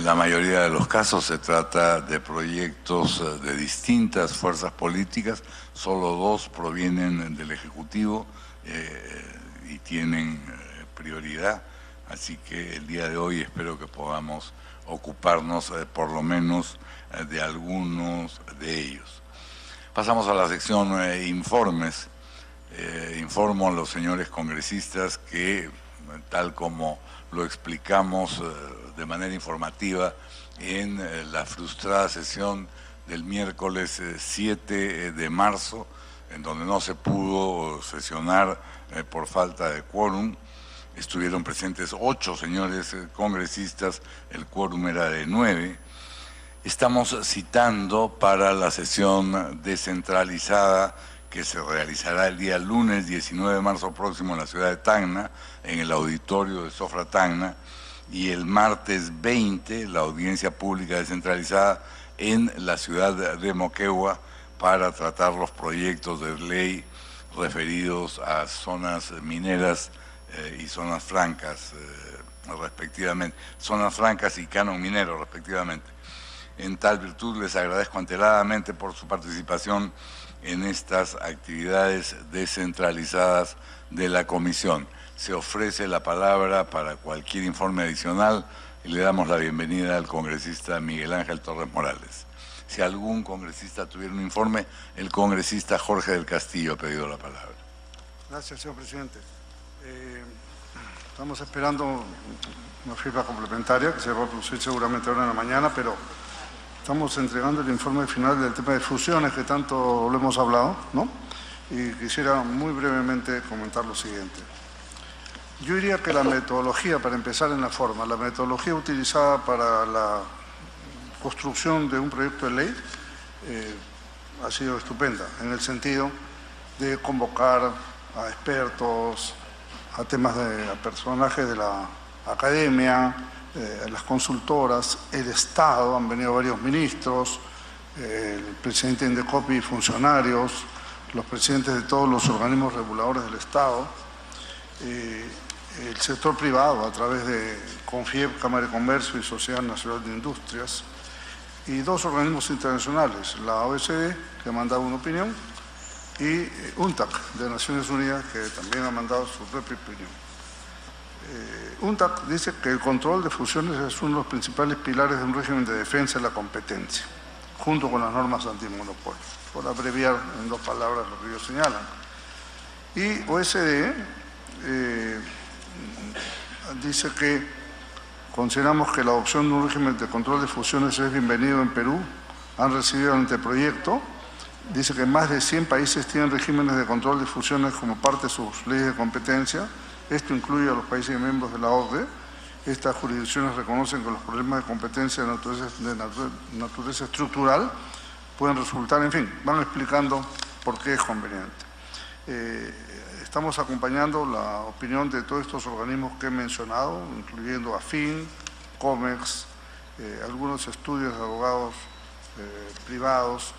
la mayoría de los casos se trata de proyectos de distintas fuerzas políticas, solo 2 provienen del Ejecutivo y tienen prioridad, así que el día de hoy espero que podamos ocuparnos por lo menos de algunos de ellos. Pasamos a la sección informes. Informo a los señores congresistas que, tal como lo explicamos de manera informativa en la frustrada sesión del miércoles 7 de marzo, en donde no se pudo sesionar por falta de quórum, estuvieron presentes 8 señores congresistas, el quórum era de 9. Estamos citando para la sesión descentralizada que se realizará el día lunes 19 de marzo próximo en la ciudad de Tacna, en el auditorio de Sofra Tacna, y el martes 20 la audiencia pública descentralizada en la ciudad de Moquegua para tratar los proyectos de ley referidos a zonas mineras y zonas francas, respectivamente, zonas francas y canon minero, respectivamente. En tal virtud les agradezco anteladamente por su participación en estas actividades descentralizadas de la comisión. Se ofrece la palabra para cualquier informe adicional y le damos la bienvenida al congresista Miguel Ángel Torres Morales. Si algún congresista tuviera un informe, el congresista Jorge del Castillo ha pedido la palabra. Gracias, señor presidente. Estamos esperando una firma complementaria que se va a producir seguramente ahora en la mañana, pero estamos entregando el informe final del tema de fusiones que tanto lo hemos hablado, ¿no? Y quisiera muy brevemente comentar lo siguiente. Yo diría que la metodología, para empezar en la forma, la metodología utilizada para la construcción de un proyecto de ley ha sido estupenda, en el sentido de convocar a expertos, a personajes de la academia, las consultoras, el Estado, han venido varios ministros, el presidente de Indecopi y funcionarios, los presidentes de todos los organismos reguladores del Estado, el sector privado a través de CONFIEP, Cámara de Comercio y Sociedad Nacional de Industrias, y 2 organismos internacionales, la OECD, que ha mandado una opinión, y UNTAC, de Naciones Unidas, que también ha mandado su propia opinión. UNTAC dice que el control de fusiones es uno de los principales pilares de un régimen de defensa de la competencia, junto con las normas antimonopolio, por abreviar en 2 palabras lo que ellos señalan. Y OECD dice que consideramos que la adopción de un régimen de control de fusiones es bienvenido en Perú, han recibido el anteproyecto. Dice que más de 100 países tienen regímenes de control de fusiones como parte de sus leyes de competencia. Esto incluye a los países miembros de la OCDE. Estas jurisdicciones reconocen que los problemas de competencia de naturaleza estructural pueden resultar, en fin, van explicando por qué es conveniente. Estamos acompañando la opinión de todos estos organismos que he mencionado, incluyendo AFIN, COMEX, algunos estudios de abogados privados,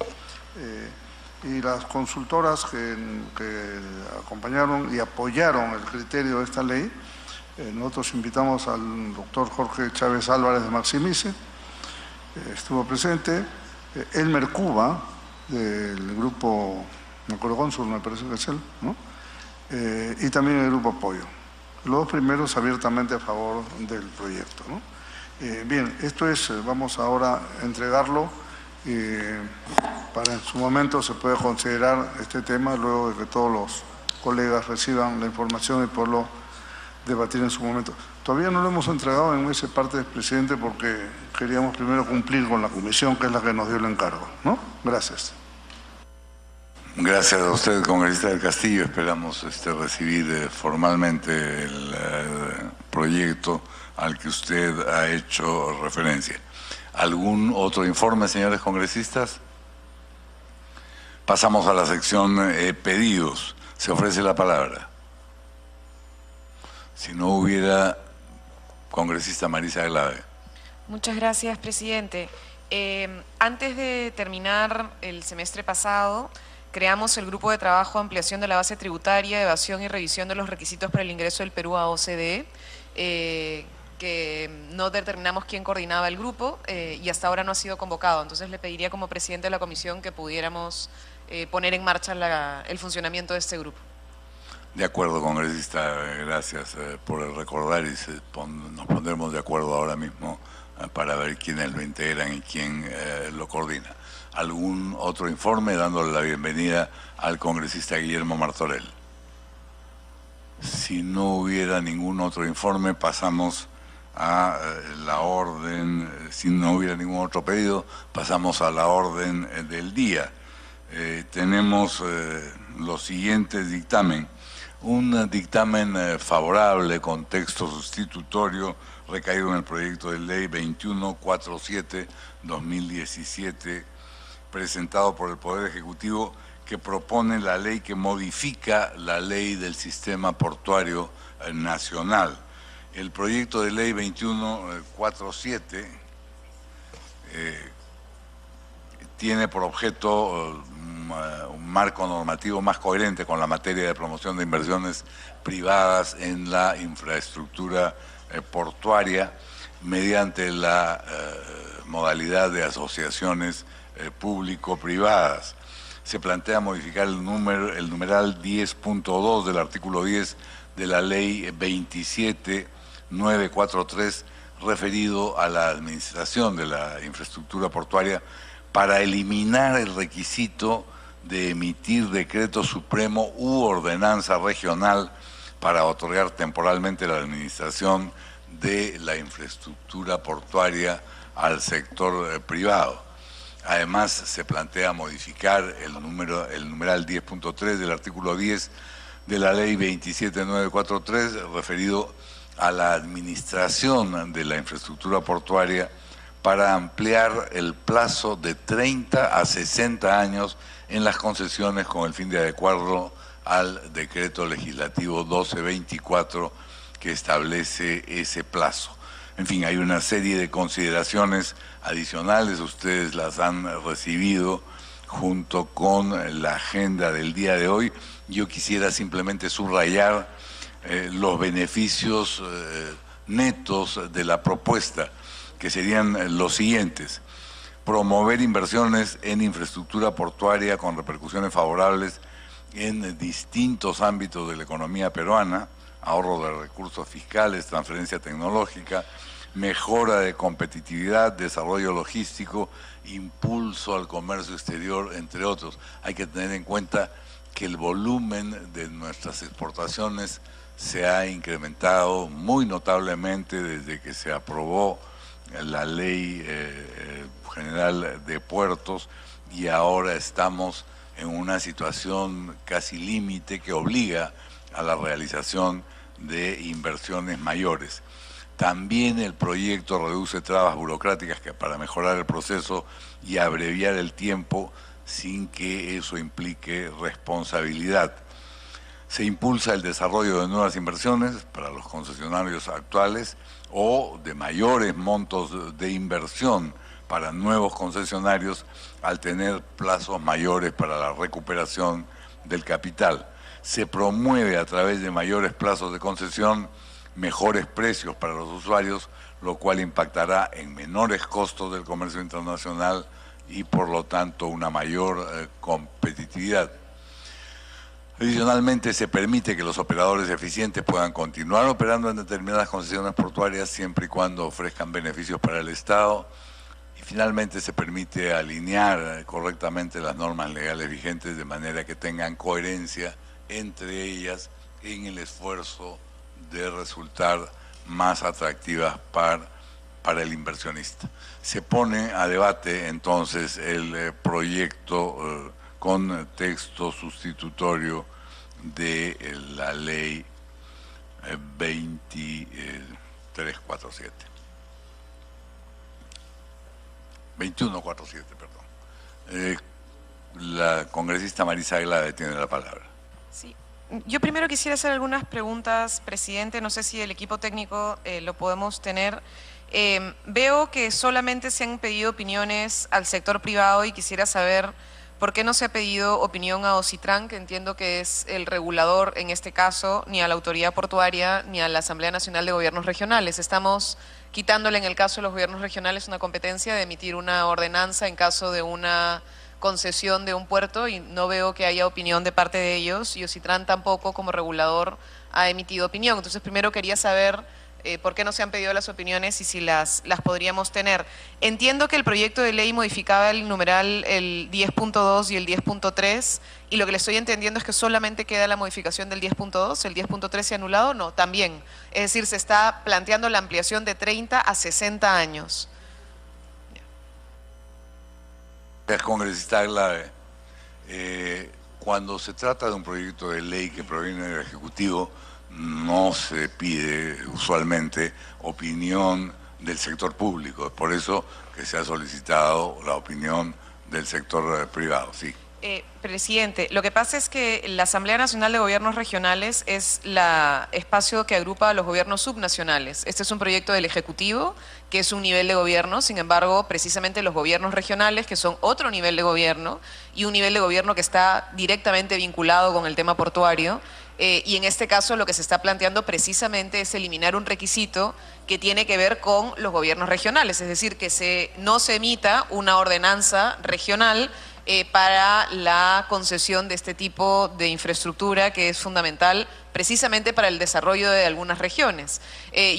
y las consultoras que acompañaron y apoyaron el criterio de esta ley. Nosotros invitamos al doctor Jorge Chávez Álvarez de Maximice, estuvo presente, Elmer Cuba, del grupo Macrocónsul, me parece que es él, ¿no? Y también el grupo Apoyo. Los 2 primeros abiertamente a favor del proyecto, ¿no? Bien, esto es, vamos ahora a entregarlo para en su momento se pueda considerar este tema luego de que todos los colegas reciban la información y poderlo debatir en su momento. Todavía no lo hemos entregado en esa parte del presidente porque queríamos primero cumplir con la comisión, que es la que nos dio el encargo, ¿no? Gracias. Gracias a usted, congresista del Castillo. Esperamos recibir formalmente el proyecto al que usted ha hecho referencia. ¿Algún otro informe, señores congresistas? Pasamos a la sección pedidos. Se ofrece la palabra. Si no hubiera, congresista Marisa Glave. Muchas gracias, presidente. Antes de terminar el semestre pasado, creamos el Grupo de Trabajo Ampliación de la Base Tributaria, Evasión y Revisión de los Requisitos para el Ingreso del Perú a OCDE. que no determinamos quién coordinaba el grupo y hasta ahora no ha sido convocado. Entonces le pediría como presidente de la comisión que pudiéramos poner en marcha el funcionamiento de este grupo. De acuerdo, congresista, gracias por el recordar y nos pondremos de acuerdo ahora mismo para ver quiénes lo integran y quién lo coordina. ¿Algún otro informe? Dándole la bienvenida al congresista Guillermo Martorell. Si no hubiera ningún otro informe, pasamos a la orden. Si no hubiera ningún otro pedido, pasamos a la orden del día. Tenemos los siguientes dictamen. Un dictamen favorable con texto sustitutorio recaído en el proyecto de ley 2147-2017 presentado por el Poder Ejecutivo, que propone la ley que modifica la ley del sistema portuario nacional. El proyecto de ley 2147 tiene por objeto un marco normativo más coherente con la materia de promoción de inversiones privadas en la infraestructura portuaria mediante la modalidad de asociaciones público-privadas. Se plantea modificar el numeral 10.2 del artículo 10 de la ley 27943 referido a la administración de la infraestructura portuaria para eliminar el requisito de emitir decreto supremo u ordenanza regional para otorgar temporalmente la administración de la infraestructura portuaria al sector privado. Además, se plantea modificar el numeral 10.3 del artículo 10 de la ley 27943 referido a la administración de la infraestructura portuaria para ampliar el plazo de 30 a 60 años en las concesiones con el fin de adecuarlo al decreto legislativo 1224 que establece ese plazo. En fin, hay una serie de consideraciones adicionales, ustedes las han recibido junto con la agenda del día de hoy. Yo quisiera simplemente subrayar los beneficios netos de la propuesta, que serían los siguientes: promover inversiones en infraestructura portuaria con repercusiones favorables en distintos ámbitos de la economía peruana, ahorro de recursos fiscales, transferencia tecnológica, mejora de competitividad, desarrollo logístico, impulso al comercio exterior, entre otros. Hay que tener en cuenta que el volumen de nuestras exportaciones se ha incrementado muy notablemente desde que se aprobó la Ley General de Puertos y ahora estamos en una situación casi límite que obliga a la realización de inversiones mayores. También el proyecto reduce trabas burocráticas para mejorar el proceso y abreviar el tiempo sin que eso implique responsabilidad. Se impulsa el desarrollo de nuevas inversiones para los concesionarios actuales o de mayores montos de inversión para nuevos concesionarios al tener plazos mayores para la recuperación del capital. Se promueve a través de mayores plazos de concesión mejores precios para los usuarios, lo cual impactará en menores costos del comercio internacional y por lo tanto una mayor competitividad. Adicionalmente, se permite que los operadores eficientes puedan continuar operando en determinadas concesiones portuarias siempre y cuando ofrezcan beneficios para el Estado. Y finalmente, se permite alinear correctamente las normas legales vigentes de manera que tengan coherencia entre ellas en el esfuerzo de resultar más atractivas para el inversionista. Se pone a debate entonces el proyecto con texto sustitutorio de la ley 2147, perdón. La congresista Marisa Aguilada tiene la palabra. Sí. Yo primero quisiera hacer algunas preguntas, presidente. No sé si el equipo técnico lo podemos tener. Veo que solamente se han pedido opiniones al sector privado y quisiera saber ¿por qué no se ha pedido opinión a OCITRAN, que entiendo que es el regulador en este caso, ni a la Autoridad Portuaria, ni a la Asamblea Nacional de Gobiernos Regionales? Estamos quitándole en el caso de los gobiernos regionales una competencia de emitir una ordenanza en caso de una concesión de un puerto y no veo que haya opinión de parte de ellos y OCITRAN tampoco como regulador ha emitido opinión. Entonces primero quería saber por qué no se han pedido las opiniones y si las podríamos tener. Entiendo que el proyecto de ley modificaba el numeral el 10.2 y el 10.3 y lo que le estoy entendiendo es que solamente queda la modificación del 10.2, el 10.3 se ha anulado, no, también. Es decir, se está planteando la ampliación de 30 a 60 años. Congresista Aglave, cuando se trata de un proyecto de ley que proviene del Ejecutivo, no se pide usualmente opinión del sector público. Es por eso que se ha solicitado la opinión del sector privado. Sí. Presidente, lo que pasa es que la Asamblea Nacional de Gobiernos Regionales es el espacio que agrupa a los gobiernos subnacionales. Este es un proyecto del Ejecutivo, que es un nivel de gobierno, sin embargo, precisamente los gobiernos regionales, que son otro nivel de gobierno, y un nivel de gobierno que está directamente vinculado con el tema portuario, y en este caso lo que se está planteando precisamente es eliminar un requisito que tiene que ver con los gobiernos regionales, es decir, que no se emita una ordenanza regional para la concesión de este tipo de infraestructura que es fundamental precisamente para el desarrollo de algunas regiones.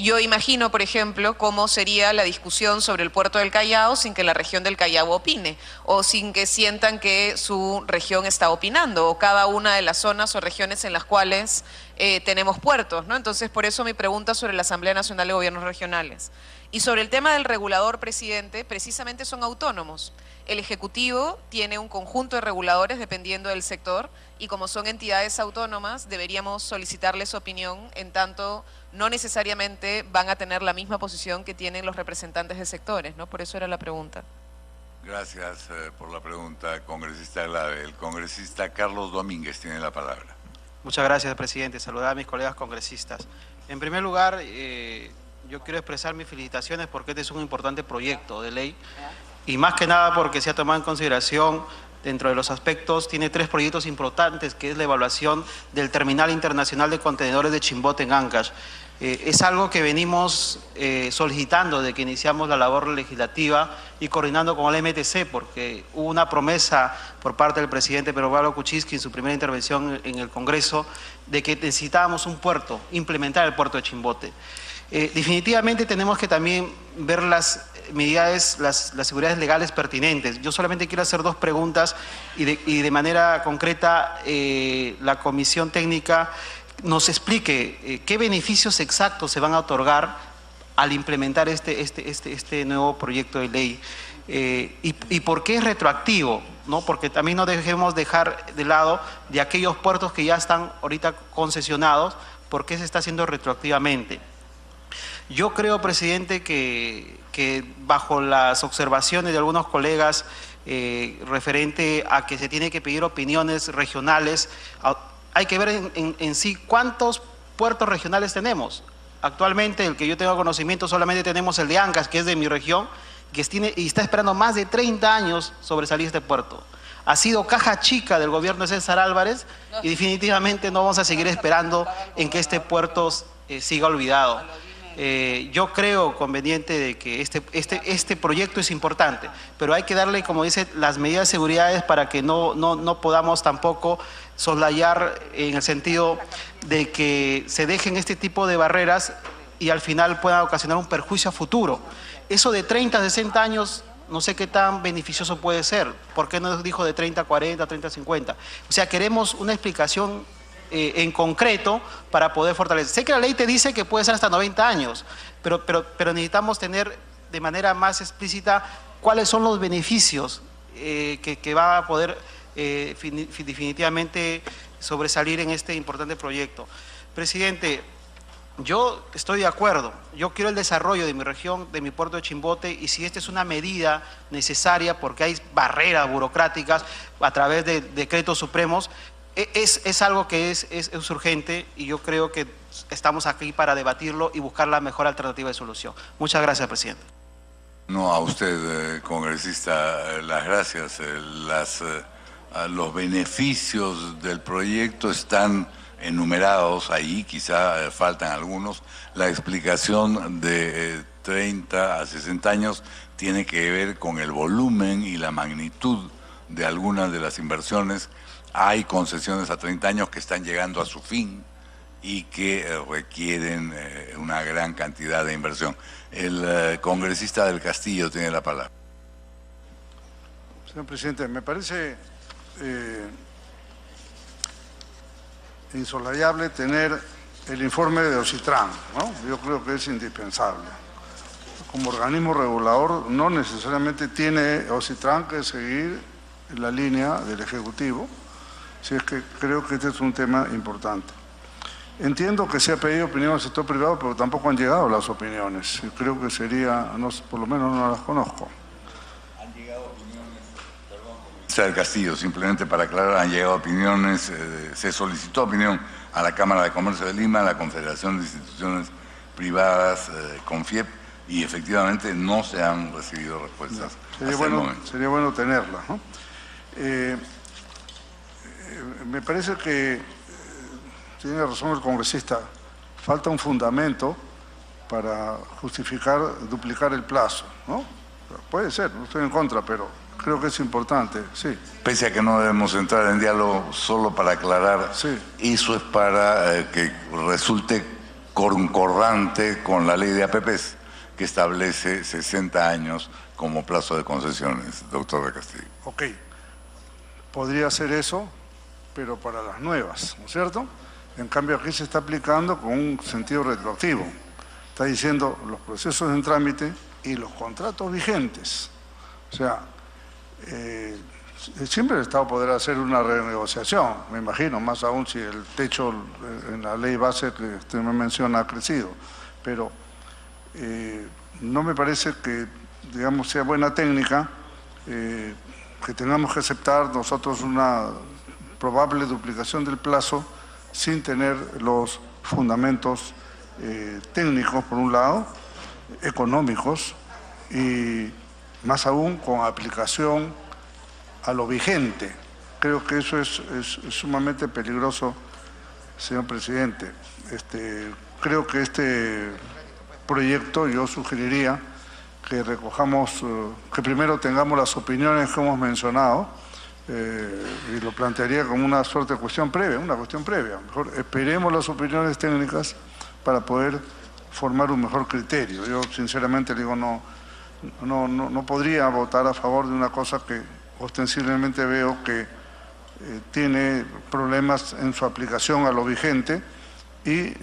Yo imagino, por ejemplo, cómo sería la discusión sobre el puerto del Callao sin que la región del Callao opine, o sin que sientan que su región está opinando, o cada una de las zonas o regiones en las cuales tenemos puertos, ¿no? Entonces, por eso mi pregunta sobre la Asamblea Nacional de Gobiernos Regionales. Y sobre el tema del regulador, presidente, precisamente son autónomos. El Ejecutivo tiene un conjunto de reguladores dependiendo del sector y como son entidades autónomas deberíamos solicitarles opinión, en tanto no necesariamente van a tener la misma posición que tienen los representantes de sectores, ¿no? Por eso era la pregunta. Gracias por la pregunta, congresista Aglave. El congresista Carlos Domínguez tiene la palabra. Muchas gracias, presidente. Saludar a mis colegas congresistas. En primer lugar, yo quiero expresar mis felicitaciones porque este es un importante proyecto de ley y más que nada porque se ha tomado en consideración, dentro de los aspectos, tiene 3 proyectos importantes, que es la evaluación del Terminal Internacional de Contenedores de Chimbote en Ancash. Es algo que venimos solicitando desde que iniciamos la labor legislativa y coordinando con el MTC, porque hubo una promesa por parte del presidente Pedro Pablo Kuczynski en su primera intervención en el Congreso de que necesitábamos un puerto, implementar el puerto de Chimbote. Definitivamente tenemos que también ver las medidas, las seguridades legales pertinentes. Yo solamente quiero hacer 2 preguntas y de manera concreta la Comisión Técnica nos explique qué beneficios exactos se van a otorgar al implementar este nuevo proyecto de ley y por qué es retroactivo, ¿no? Porque también no dejemos dejar de lado de aquellos puertos que ya están ahorita concesionados, por qué se está haciendo retroactivamente. Yo creo, presidente, que bajo las observaciones de algunos colegas referente a que se tiene que pedir opiniones regionales, hay que ver en sí cuántos puertos regionales tenemos. Actualmente, el que yo tengo conocimiento, solamente tenemos el de Ancash, que es de mi región, y está esperando más de 30 años sobresalir este puerto. Ha sido caja chica del gobierno de César Álvarez y definitivamente no vamos a seguir esperando en que este puerto siga olvidado. Yo creo conveniente de que este proyecto es importante, pero hay que darle, como dice, las medidas de seguridad para que no podamos tampoco soslayar en el sentido de que se dejen este tipo de barreras y al final puedan ocasionar un perjuicio a futuro. Eso de 30 a 60 años, no sé qué tan beneficioso puede ser. ¿Por qué no dijo de 30 a 40, 30 a 50? O sea, queremos una explicación en concreto para poder fortalecer. Sé que la ley te dice que puede ser hasta 90 años, pero necesitamos tener de manera más explícita cuáles son los beneficios que va a poder definitivamente sobresalir en este importante proyecto. Presidente, yo estoy de acuerdo, yo quiero el desarrollo de mi región, de mi puerto de Chimbote, y si esta es una medida necesaria porque hay barreras burocráticas a través de decretos supremos, es algo que es urgente y yo creo que estamos aquí para debatirlo y buscar la mejor alternativa de solución. Muchas gracias, presidente. No, a usted, congresista, las gracias. Las los beneficios del proyecto están enumerados ahí, quizá faltan algunos. La explicación de 30 a 60 años tiene que ver con el volumen y la magnitud de algunas de las inversiones. Hay concesiones a 30 años que están llegando a su fin y que requieren una gran cantidad de inversión. El congresista del Castillo tiene la palabra. Señor presidente, me parece insolayable tener el informe de OCITRAN, ¿no? Yo creo que es indispensable. Como organismo regulador no necesariamente tiene OCITRAN que seguir la línea del Ejecutivo, si es que creo que este es un tema importante. Entiendo que se ha pedido opinión al sector privado, pero tampoco han llegado las opiniones. Creo que sería, no, por lo menos no las conozco. Han llegado opiniones, perdón, del Castillo, simplemente para aclarar, han llegado opiniones, se solicitó opinión a la Cámara de Comercio de Lima, a la Confederación de Instituciones Privadas, CONFIEP, y efectivamente no se han recibido respuestas. Sería bueno tenerlas, ¿no? Me parece que tiene razón el congresista, falta un fundamento para justificar duplicar el plazo, ¿no? Puede ser, no estoy en contra, pero creo que es importante, sí. Pese a que no debemos entrar en diálogo, solo para aclarar, sí. Eso es para que resulte concordante con la ley de APPs, que establece 60 años como plazo de concesiones, doctor de Castillo. Ok, podría ser eso, pero para las nuevas, ¿no es cierto? En cambio aquí se está aplicando con un sentido retroactivo. Está diciendo los procesos en trámite y los contratos vigentes. O sea, siempre el Estado podrá hacer una renegociación, me imagino, más aún si el techo en la ley base que usted me menciona ha crecido. Pero no me parece que, digamos, sea buena técnica que tengamos que aceptar nosotros una probable duplicación del plazo sin tener los fundamentos técnicos, por un lado, económicos, y más aún con aplicación a lo vigente. Creo que eso es sumamente peligroso, señor presidente. Creo que este proyecto yo sugeriría que recojamos, que primero tengamos las opiniones que hemos mencionado, y lo plantearía como una suerte de cuestión previa, Mejor esperemos las opiniones técnicas para poder formar un mejor criterio. Yo sinceramente digo, no podría votar a favor de una cosa que ostensiblemente veo que tiene problemas en su aplicación a lo vigente y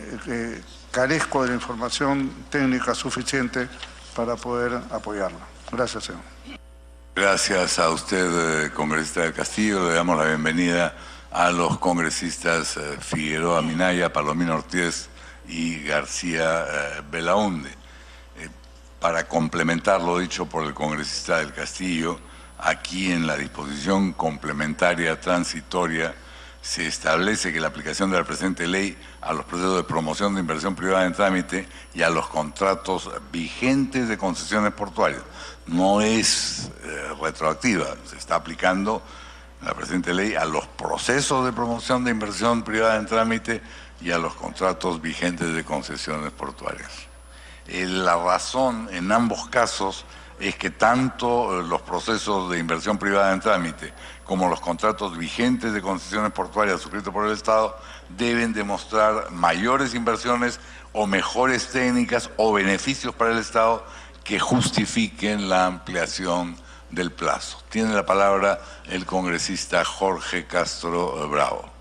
carezco de la información técnica suficiente para poder apoyarla. Gracias, señor. Gracias a usted, congresista del Castillo. Le damos la bienvenida a los congresistas Figueroa Minaya, Palomino Ortiz y García Belaunde. Para complementar lo dicho por el congresista del Castillo, aquí en la disposición complementaria transitoria se establece que la aplicación de la presente ley a los procesos de promoción de inversión privada en trámite y a los contratos vigentes de concesiones portuarias no es retroactiva, se está aplicando la presente ley a los procesos de promoción de inversión privada en trámite y a los contratos vigentes de concesiones portuarias. La razón en ambos casos es que tanto los procesos de inversión privada en trámite como los contratos vigentes de concesiones portuarias suscritos por el Estado deben demostrar mayores inversiones o mejores técnicas o beneficios para el Estado que justifiquen la ampliación del plazo. Tiene la palabra el congresista Jorge Castro Bravo.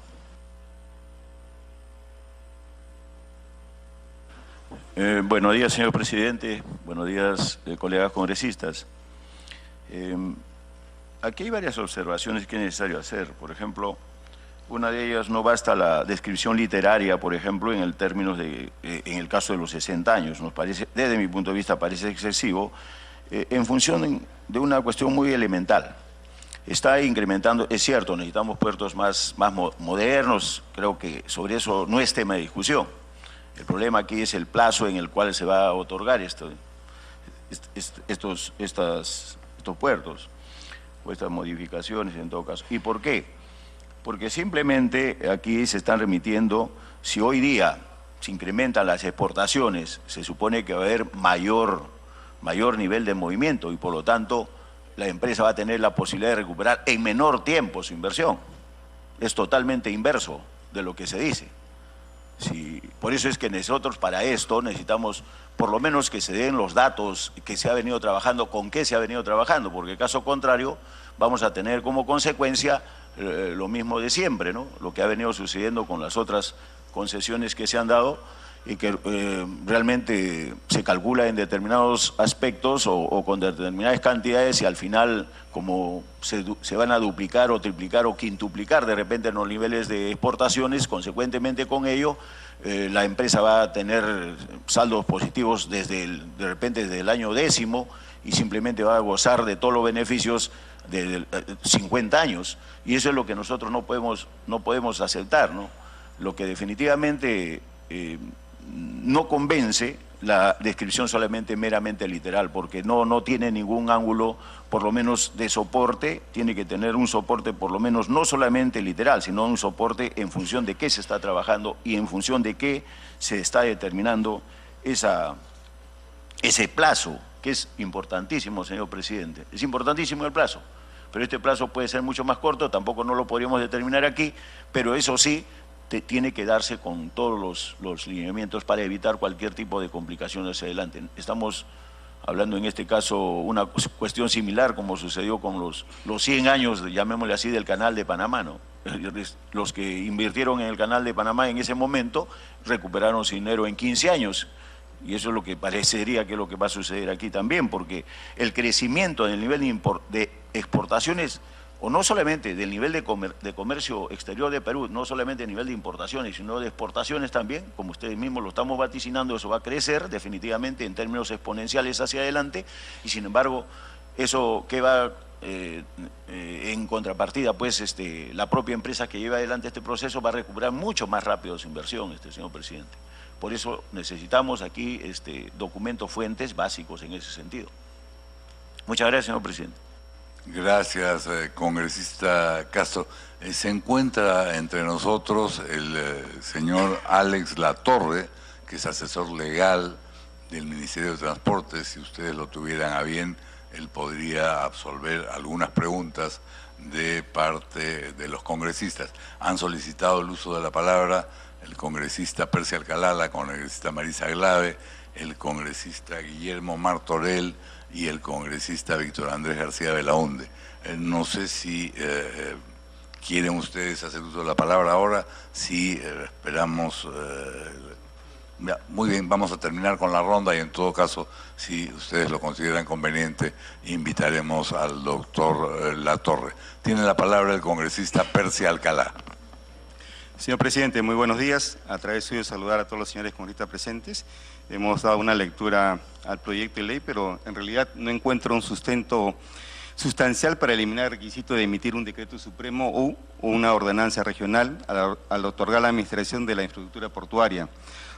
Buenos días, señor presidente. Buenos días, colegas congresistas. Aquí hay varias observaciones que es necesario hacer. Por ejemplo, una de ellas, no basta la descripción literaria, por ejemplo, en el caso de los 60 años. Nos parece, desde mi punto de vista, parece excesivo, en función de una cuestión muy elemental. Está incrementando, es cierto, necesitamos puertos más modernos, creo que sobre eso no es tema de discusión. El problema aquí es el plazo en el cual se va a otorgar estos puertos. o estas modificaciones en todo caso. ¿Y por qué? Porque simplemente aquí se están remitiendo, si hoy día se incrementan las exportaciones, se supone que va a haber mayor nivel de movimiento y por lo tanto la empresa va a tener la posibilidad de recuperar en menor tiempo su inversión. Es totalmente inverso de lo que se dice. Sí, por eso es que nosotros para esto necesitamos por lo menos que se den los datos que se ha venido trabajando, con qué se ha venido trabajando, porque caso contrario vamos a tener como consecuencia lo mismo de siempre, ¿no? Lo que ha venido sucediendo con las otras concesiones que se han dado y que realmente se calcula en determinados aspectos o con determinadas cantidades y al final como se van a duplicar o triplicar o quintuplicar de repente en los niveles de exportaciones, consecuentemente con ello la empresa va a tener saldos positivos de repente desde el año 10º y simplemente va a gozar de todos los beneficios de 50 años y eso es lo que nosotros no podemos aceptar, ¿no? Lo que definitivamente no convence la descripción solamente meramente literal, porque no tiene ningún ángulo, por lo menos de soporte, tiene que tener un soporte por lo menos no solamente literal, sino un soporte en función de qué se está trabajando y en función de qué se está determinando ese plazo, que es importantísimo, señor presidente. Es importantísimo el plazo, pero este plazo puede ser mucho más corto, tampoco no lo podríamos determinar aquí, pero eso sí, tiene que darse con todos los lineamientos para evitar cualquier tipo de complicación hacia adelante. Estamos hablando en este caso una cuestión similar como sucedió con los 100 años, llamémosle así, del Canal de Panamá, ¿no? Los que invirtieron en el Canal de Panamá en ese momento recuperaron su dinero en 15 años. Y eso es lo que parecería que es lo que va a suceder aquí también, porque el crecimiento en el nivel de exportaciones o no solamente del nivel de comercio exterior de Perú, no solamente a nivel de importaciones, sino de exportaciones también, como ustedes mismos lo estamos vaticinando, eso va a crecer definitivamente en términos exponenciales hacia adelante, y sin embargo, eso que va en contrapartida, pues la propia empresa que lleva adelante este proceso va a recuperar mucho más rápido su inversión, señor presidente. Por eso necesitamos aquí documentos, fuentes básicos en ese sentido. Muchas gracias, señor presidente. Gracias, congresista Castro. Se encuentra entre nosotros el señor Alex Latorre, que es asesor legal del Ministerio de Transportes. Si ustedes lo tuvieran a bien, él podría absolver algunas preguntas de parte de los congresistas. Han solicitado el uso de la palabra el congresista Percy Alcalá, la congresista Marisa Glave, el congresista Guillermo Martorell y el congresista Víctor Andrés García Belaunde. No sé si quieren ustedes hacer uso de la palabra ahora, si esperamos... muy bien, vamos a terminar con la ronda y en todo caso, si ustedes lo consideran conveniente, invitaremos al doctor Latorre. Tiene la palabra el congresista Percy Alcalá. Señor presidente, muy buenos días. A través suyo saludar a todos los señores congresistas presentes. Hemos dado una lectura al proyecto de ley, pero en realidad no encuentro un sustento sustancial para eliminar el requisito de emitir un decreto supremo o una ordenanza regional al otorgar la administración de la infraestructura portuaria.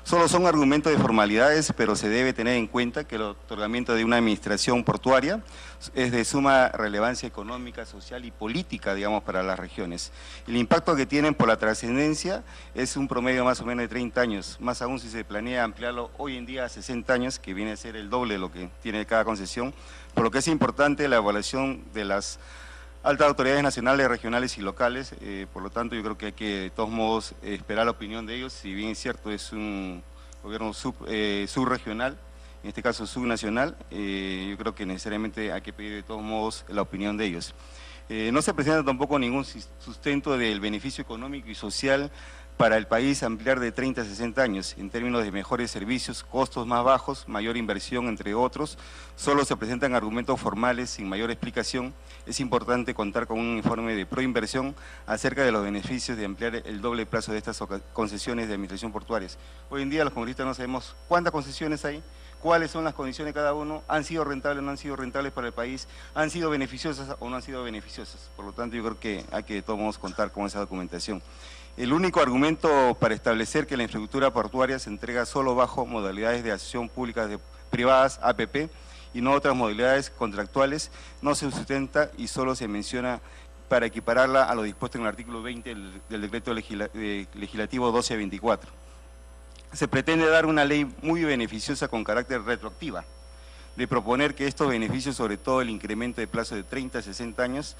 Solo son argumentos de formalidades, pero se debe tener en cuenta que el otorgamiento de una administración portuaria es de suma relevancia económica, social y política, digamos, para las regiones. El impacto que tienen por la trascendencia es un promedio más o menos de 30 años, más aún si se planea ampliarlo hoy en día a 60 años, que viene a ser el doble de lo que tiene cada concesión, por lo que es importante la evaluación de las altas autoridades nacionales, regionales y locales. Por lo tanto, yo creo que hay que, de todos modos, esperar la opinión de ellos. Si bien es cierto, es un gobierno subregional, en este caso subnacional, yo creo que necesariamente hay que pedir, de todos modos, la opinión de ellos. No se presenta tampoco ningún sustento del beneficio económico y social para el país ampliar de 30 a 60 años, en términos de mejores servicios, costos más bajos, mayor inversión, entre otros. Solo se presentan argumentos formales sin mayor explicación. Es importante contar con un informe de proinversión acerca de los beneficios de ampliar el doble plazo de estas concesiones de administración portuarias. Hoy en día los congresistas no sabemos cuántas concesiones hay, cuáles son las condiciones de cada uno, han sido rentables o no han sido rentables para el país, han sido beneficiosas o no han sido beneficiosas. Por lo tanto, yo creo que hay que de todos modos contar con esa documentación. El único argumento para establecer que la infraestructura portuaria se entrega solo bajo modalidades de asociación públicas privadas, APP, y no otras modalidades contractuales, no se sustenta y solo se menciona para equipararla a lo dispuesto en el artículo 20 del decreto legislativo 1224. Se pretende dar una ley muy beneficiosa con carácter retroactiva, de proponer que estos beneficios, sobre todo el incremento de plazo de 30 a 60 años,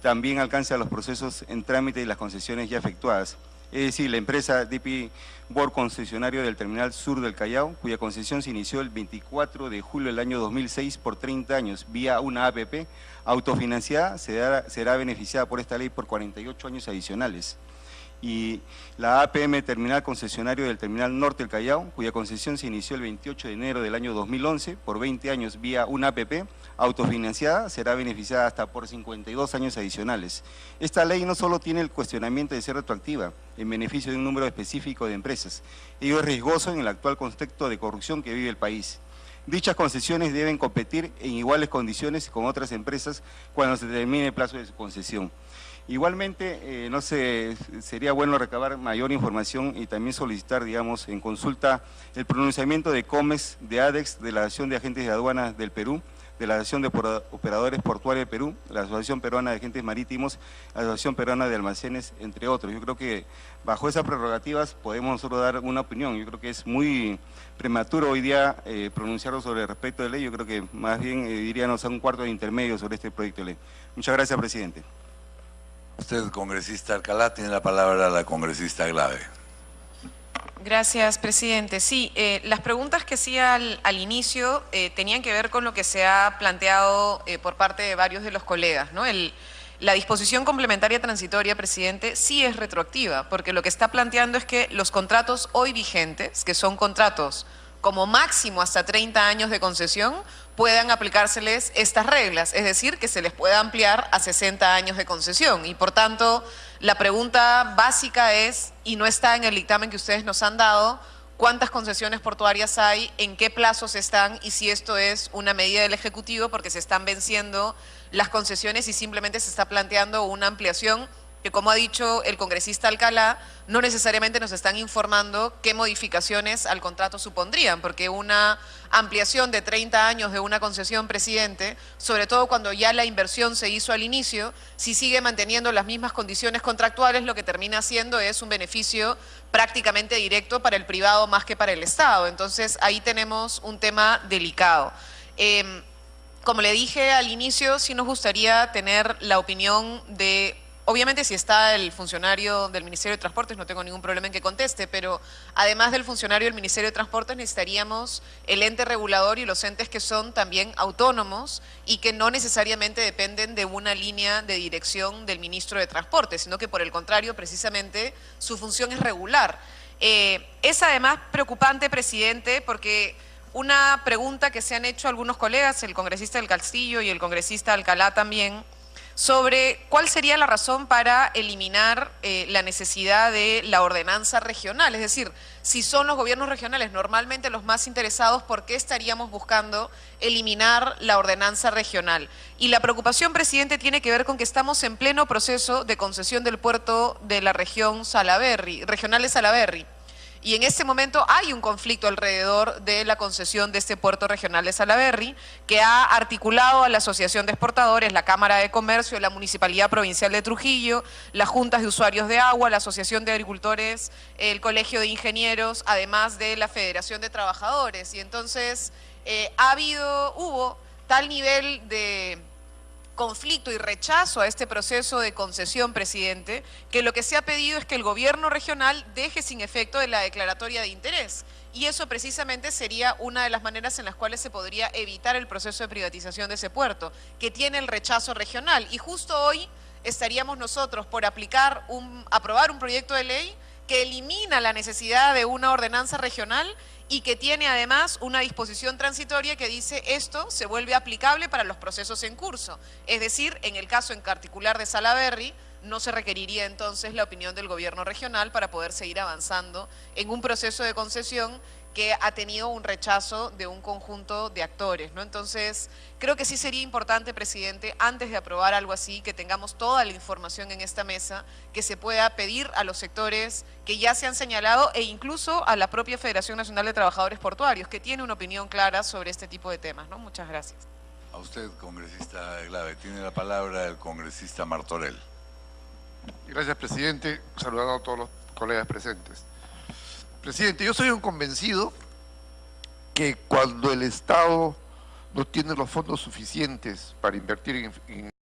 también alcance a los procesos en trámite y las concesiones ya efectuadas. Es decir, la empresa DP World, concesionario del Terminal Sur del Callao, cuya concesión se inició el 24 de julio del año 2006 por 30 años vía una APP autofinanciada, será beneficiada por esta ley por 48 años adicionales. Y la APM Terminal, concesionario del Terminal Norte del Callao, cuya concesión se inició el 28 de enero del año 2011 por 20 años vía una APP autofinanciada, será beneficiada hasta por 52 años adicionales. Esta ley no solo tiene el cuestionamiento de ser retroactiva en beneficio de un número específico de empresas, ello es riesgoso en el actual contexto de corrupción que vive el país. Dichas concesiones deben competir en iguales condiciones con otras empresas cuando se termine el plazo de su concesión. Igualmente, sería bueno recabar mayor información y también solicitar, digamos, en consulta el pronunciamiento de COMEX, de ADEX, de la Asociación de Agentes de Aduanas del Perú, de la Asociación de Operadores Portuarios del Perú, la Asociación Peruana de Agentes Marítimos, la Asociación Peruana de Almacenes, entre otros. Yo creo que bajo esas prerrogativas podemos nosotros dar una opinión. Yo creo que es muy prematuro hoy día pronunciarnos sobre el respecto de ley. Yo creo que más bien diríamos a un cuarto de intermedio sobre este proyecto de ley. Muchas gracias, presidente. Usted, congresista Alcalá, tiene la palabra la congresista Glave. Gracias, presidente. Sí, las preguntas que hacía al inicio tenían que ver con lo que se ha planteado por parte de varios de los colegas, ¿no? La disposición complementaria transitoria, presidente, sí es retroactiva, porque lo que está planteando es que los contratos hoy vigentes, que son contratos como máximo hasta 30 años de concesión, puedan aplicárseles estas reglas, es decir, que se les pueda ampliar a 60 años de concesión. Y por tanto, la pregunta básica es, y no está en el dictamen que ustedes nos han dado, ¿cuántas concesiones portuarias hay, en qué plazos están y si esto es una medida del Ejecutivo porque se están venciendo las concesiones y simplemente se está planteando una ampliación que, como ha dicho el congresista Alcalá, no necesariamente nos están informando qué modificaciones al contrato supondrían, porque una ampliación de 30 años de una concesión, presidente, sobre todo cuando ya la inversión se hizo al inicio, si sigue manteniendo las mismas condiciones contractuales, lo que termina haciendo es un beneficio prácticamente directo para el privado más que para el Estado. Entonces, ahí tenemos un tema delicado. Como le dije al inicio, sí nos gustaría tener la opinión de... Obviamente, si está el funcionario del Ministerio de Transportes, no tengo ningún problema en que conteste, pero además del funcionario del Ministerio de Transportes necesitaríamos el ente regulador y los entes que son también autónomos y que no necesariamente dependen de una línea de dirección del Ministro de Transportes, sino que por el contrario, precisamente, su función es regular. Es además preocupante, presidente, porque una pregunta que se han hecho algunos colegas, el congresista del Castillo y el congresista Alcalá también, sobre cuál sería la razón para eliminar la necesidad de la ordenanza regional. Es decir, si son los gobiernos regionales normalmente los más interesados, ¿por qué estaríamos buscando eliminar la ordenanza regional? Y la preocupación, presidente, tiene que ver con que estamos en pleno proceso de concesión del puerto de la región regional de Salaberry. Y en este momento hay un conflicto alrededor de la concesión de este puerto regional de Salaberry, que ha articulado a la Asociación de Exportadores, la Cámara de Comercio, la Municipalidad Provincial de Trujillo, las Juntas de Usuarios de Agua, la Asociación de Agricultores, el Colegio de Ingenieros, además de la Federación de Trabajadores. Y entonces hubo tal nivel de conflicto y rechazo a este proceso de concesión, presidente, que lo que se ha pedido es que el gobierno regional deje sin efecto de la declaratoria de interés. Y eso precisamente sería una de las maneras en las cuales se podría evitar el proceso de privatización de ese puerto, que tiene el rechazo regional. Y justo hoy estaríamos nosotros por aprobar un proyecto de ley que elimina la necesidad de una ordenanza regional y que tiene además una disposición transitoria que dice esto se vuelve aplicable para los procesos en curso. Es decir, en el caso en particular de Salaberry, no se requeriría entonces la opinión del gobierno regional para poder seguir avanzando en un proceso de concesión que ha tenido un rechazo de un conjunto de actores, ¿no? Entonces, creo que sí sería importante, presidente, antes de aprobar algo así, que tengamos toda la información en esta mesa, que se pueda pedir a los sectores que ya se han señalado e incluso a la propia Federación Nacional de Trabajadores Portuarios, que tiene una opinión clara sobre este tipo de temas, ¿no? Muchas gracias. A usted, congresista Eglave. Tiene la palabra el congresista Martorell. Gracias, presidente. Saludando a todos los colegas presentes. Presidente, yo soy un convencido que cuando el Estado no tiene los fondos suficientes para invertir en